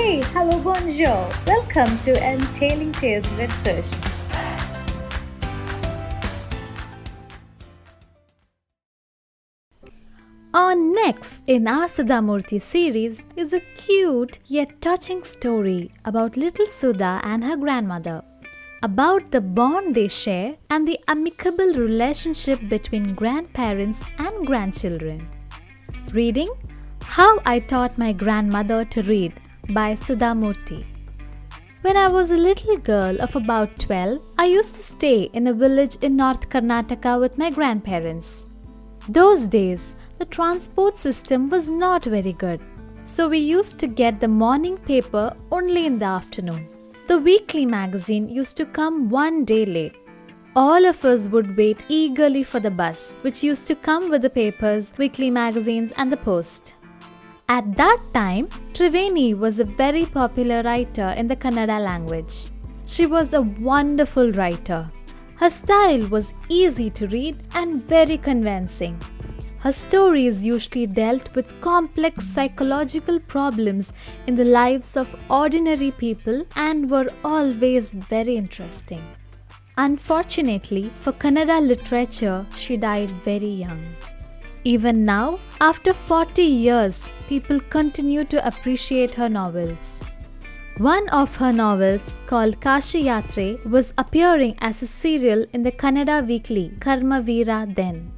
Hey, hello, bonjour. Welcome to Entailing Tales with Sush. On next in our Sudha MURTHY series is a cute yet touching story about little Sudha and her grandmother, about the bond they share and the amicable relationship between grandparents and grandchildren. Reading How I Taught My Grandmother to Read by Sudha MURTHY. When I was a little girl of about 12, I used to stay in a village in North Karnataka with my grandparents. Those days, the transport system was not very good, so we used to get the morning paper only in the afternoon. The weekly magazine used to come one day late. All of us would wait eagerly for the bus, which used to come with the papers, weekly magazines, and the post. At that time, Triveni was a very popular writer in the Kannada language. She was a wonderful writer. Her style was easy to read and very convincing. Her stories usually dealt with complex psychological problems in the lives of ordinary people and were always very interesting. Unfortunately, for Kannada literature, she died very young. Even now, after 40 years, people continue to appreciate her novels. One of her novels, called Kashi Yatre, was appearing as a serial in the Kannada weekly Karma Veera then.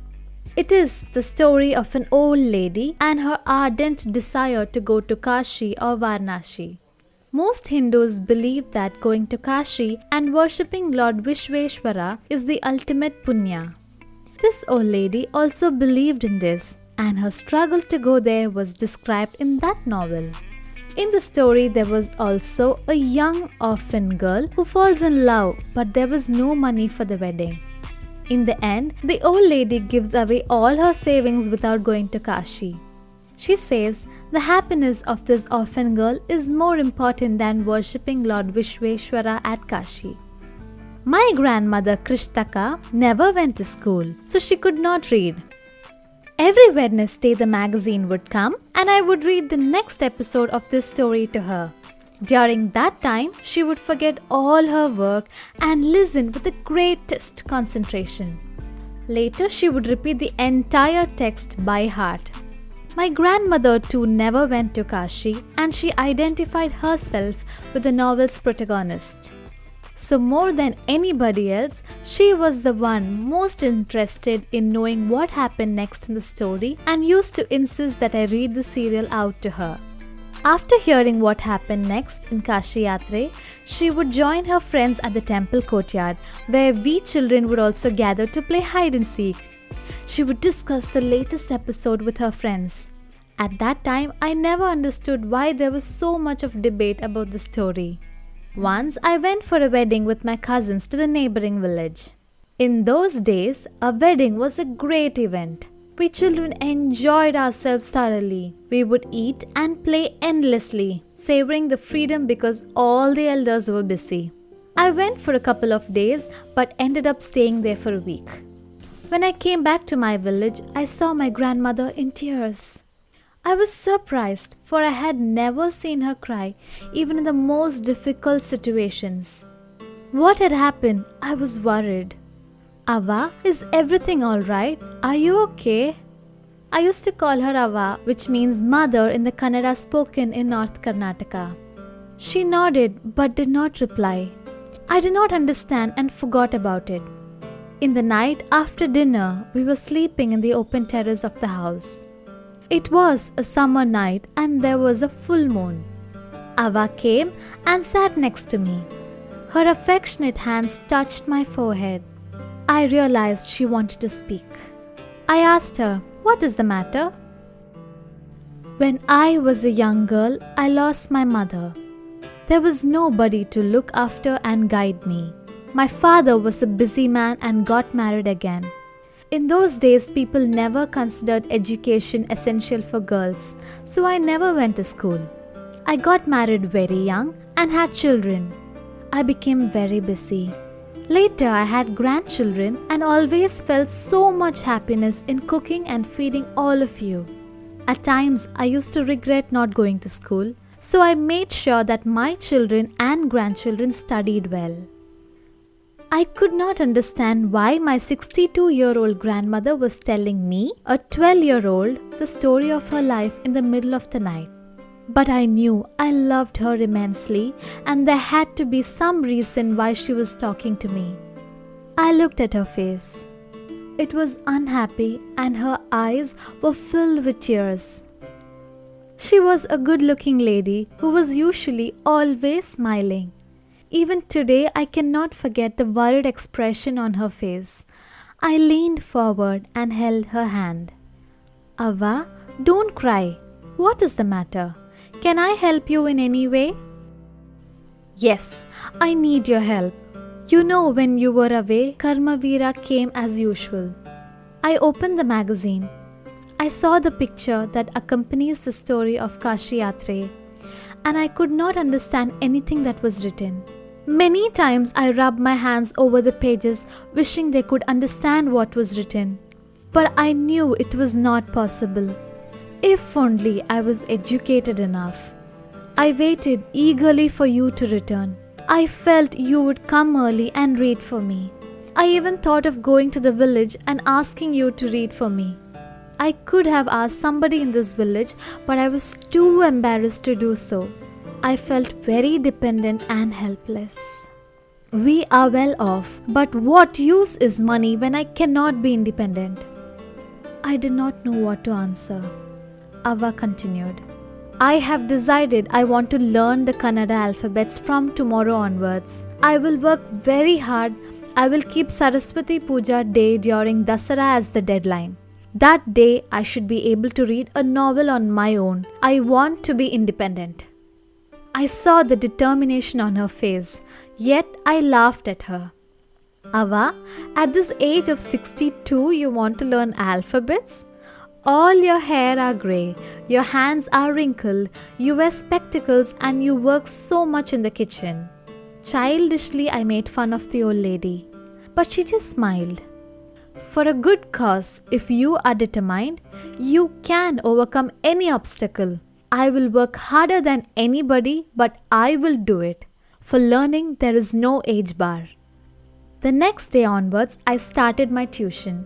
It is the story of an old lady and her ardent desire to go to Kashi or Varanasi. Most Hindus believe that going to Kashi and worshipping Lord Vishveshwara is the ultimate punya. This old lady also believed in this, and her struggle to go there was described in that novel. In the story, there was also a young orphan girl who falls in love, but there was no money for the wedding. In the end, the old lady gives away all her savings without going to Kashi. She says the happiness of this orphan girl is more important than worshipping Lord Vishveshwara at Kashi. My grandmother Krishtaka never went to school, so she could not read. Every Wednesday the magazine would come and I would read the next episode of this story to her. During that time, she would forget all her work and listen with the greatest concentration. Later, she would repeat the entire text by heart. My grandmother too never went to Kashi, and she identified herself with the novel's protagonist. So more than anybody else, she was the one most interested in knowing what happened next in the story and used to insist that I read the serial out to her. After hearing what happened next in Kashi Yatre, she would join her friends at the temple courtyard, where we children would also gather to play hide and seek. She would discuss the latest episode with her friends. At that time, I never understood why there was so much of debate about the story. Once, I went for a wedding with my cousins to the neighboring village. In those days, a wedding was a great event. We children enjoyed ourselves thoroughly. We would eat and play endlessly, savoring the freedom because all the elders were busy. I went for a couple of days but ended up staying there for a week. When I came back to my village, I saw my grandmother in tears. I was surprised, for I had never seen her cry, even in the most difficult situations. What had happened? I was worried. Ava, is everything alright? Are you okay? I used to call her Ava, which means mother in the Kannada spoken in North Karnataka. She nodded but did not reply. I did not understand and forgot about it. In the night after dinner, we were sleeping in the open terrace of the house. It was a summer night and there was a full moon. Ava came and sat next to me. Her affectionate hands touched my forehead. I realized she wanted to speak. I asked her, "What is the matter?" When I was a young girl, I lost my mother. There was nobody to look after and guide me. My father was a busy man and got married again. In those days, people never considered education essential for girls, so I never went to school. I got married very young and had children. I became very busy. Later, I had grandchildren and always felt so much happiness in cooking and feeding all of you. At times, I used to regret not going to school, So I made sure that my children and grandchildren studied well. I could not understand why my 62-year-old grandmother was telling me, a 12-year-old, the story of her life in the middle of the night. But I knew I loved her immensely, and there had to be some reason why she was talking to me. I looked at her face. It was unhappy and her eyes were filled with tears. She was a good-looking lady who was usually always smiling. Even today, I cannot forget the worried expression on her face. I leaned forward and held her hand. "Ava, don't cry. What is the matter? Can I help you in any way?" "Yes, I need your help. You know, when you were away, Karmavira came as usual. I opened the magazine. I saw the picture that accompanies the story of Kashi Yatre, and I could not understand anything that was written. Many times I rubbed my hands over the pages, wishing they could understand what was written. But I knew it was not possible. If only I was educated enough. I waited eagerly for you to return. I felt you would come early and read for me. I even thought of going to the village and asking you to read for me. I could have asked somebody in this village, but I was too embarrassed to do so. I felt very dependent and helpless. We are well off, but what use is money when I cannot be independent?" I did not know what to answer. Ava continued. "I have decided I want to learn the Kannada alphabets from tomorrow onwards. I will work very hard. I will keep Saraswati Puja day during Dasara as the deadline. That day I should be able to read a novel on my own. I want to be independent." I saw the determination on her face, yet I laughed at her. "Ava, at this age of 62 you want to learn alphabets? All your hair are grey, your hands are wrinkled, you wear spectacles and you work so much in the kitchen." Childishly I made fun of the old lady, but she just smiled. "For a good cause, if you are determined, you can overcome any obstacle. I will work harder than anybody, but I will do it. For learning, there is no age bar." The next day onwards, I started my tuition.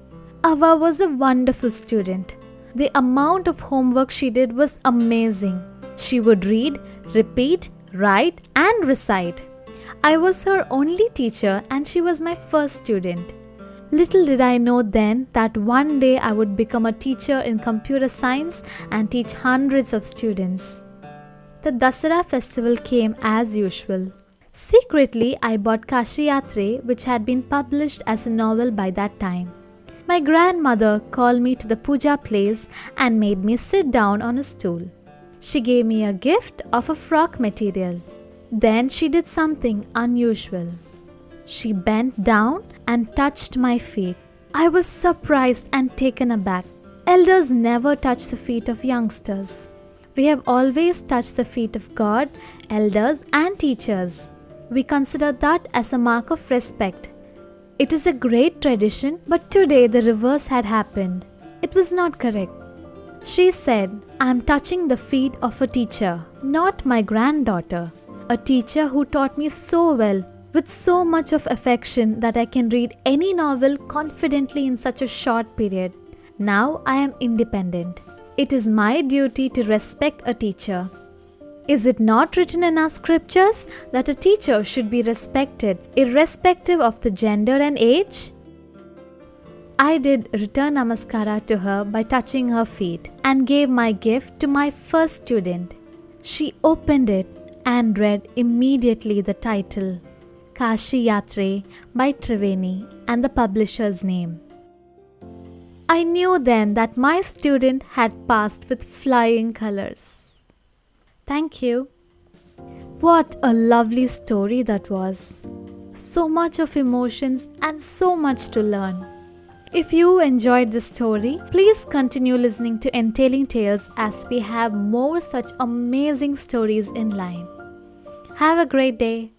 Ava was a wonderful student. The amount of homework she did was amazing. She would read, repeat, write, and recite. I was her only teacher and she was my first student. Little did I know then that one day I would become a teacher in computer science and teach hundreds of students. The Dasara festival came as usual. Secretly, I bought Kashi Yatre, which had been published as a novel by that time. My grandmother called me to the puja place and made me sit down on a stool. She gave me a gift of a frock material. Then she did something unusual. She bent down and touched my feet. I was surprised and taken aback. Elders never touch the feet of youngsters. We have always touched the feet of God, elders, and teachers. We consider that as a mark of respect. It is a great tradition, but today the reverse had happened. It was not correct. She said, "I am touching the feet of a teacher, not my granddaughter. A teacher who taught me so well, with so much of affection that I can read any novel confidently in such a short period. Now I am independent. It is my duty to respect a teacher. Is it not written in our scriptures that a teacher should be respected irrespective of the gender and age?" I did return namaskara to her by touching her feet and gave my gift to my first student. She opened it and read immediately the title, Kashi Yatre by Triveni, and the publisher's name. I knew then that my student had passed with flying colors. Thank you. What a lovely story that was. So much of emotions and so much to learn. If you enjoyed this story, please continue listening to Entailing Tales as we have more such amazing stories in line. Have a great day.